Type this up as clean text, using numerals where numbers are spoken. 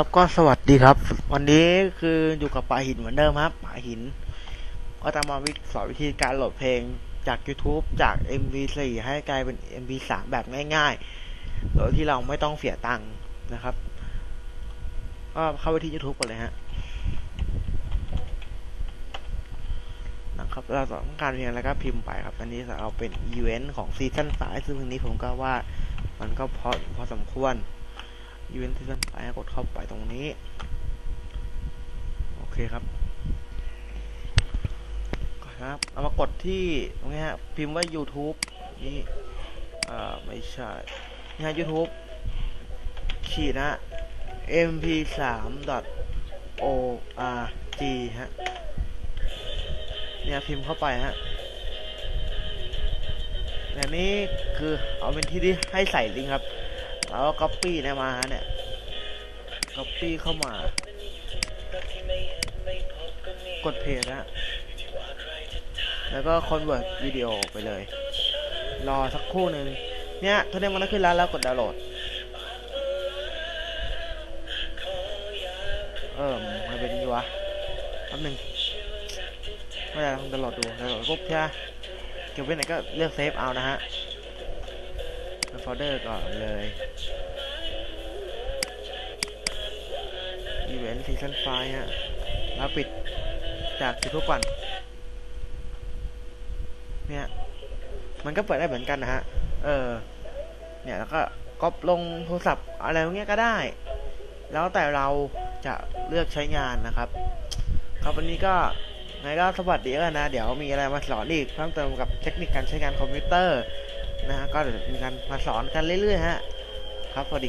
ครับก็สวัสดีครับวันนี้คืออยู่กับป่าหินเหมือนเดิมครับป่าหินก็จะมาสอนวิธีการโหลดเพลงจาก YouTube จาก MP4 ให้กลายเป็น MP3 แบบง่ายๆโดยที่เราไม่ต้องเสียตังค์นะครับก็เข้าไปที่ YouTube ก่อนเลยฮะนะครับเราต้องการเพลงอะไรก็พิมพ์ไปครับอันนี้เอาเป็นอีเวนต์ของซีซั่น5ซึ่งเพลงนี้ผมก็ว่ามันก็พอสมควรอีเวนต์ซีซั่น5กดเข้าไปตรงนี้โอเคครับเอามากดที่ตรงนี้ฮะพิมพ์ว่า YouTube นี่ไม่ใช่นี่ฮะ YouTube ขีดนะ mp3.org ฮะเนี่ยพิมพ์เข้าไปฮะอันนี้คือเอาเป็นที่ให้ใส่ลิงก์ครับแล้วก็ copy เนี่ยมาเนี่ย copy เข้ามากดเพจนะแล้วก็ convert วิดีโอไปเลยรอสักครู่หนึ่งเนี่ยถ้าได้มันขึ้นแล้วกดดาวน์โหลดมันเป็นยังไงวะแป๊บนึงไม่ได้ลองดาวน์โหลดดูดาวน์โหลดปุ๊บใช่ไหมเก็บไว้ไหนก็เลือกเซฟเอานะฮะโฟลเดอร์ก่อนเลยอีเวนต์ซีซั่น5ฮะแล้วปิดจากทุกวันเนี่ยมันก็เปิดได้เหมือนกันนะฮะเนี่ยแล้วก็ก๊อปลงโทรศัพท์อะไรพวกนี้ก็ได้แล้วแต่เราจะเลือกใช้งานนะครับครับวันนี้ก็ไงก็สวัสดีกันนะเดี๋ยวมีอะไรมาสอนอีกเพิ่มเติมกับเทคนิคการใช้งานคอมพิวเตอร์นะฮะก็เดี๋ยวมีการมาสอนกันเรื่อยๆฮะครับสวัสดี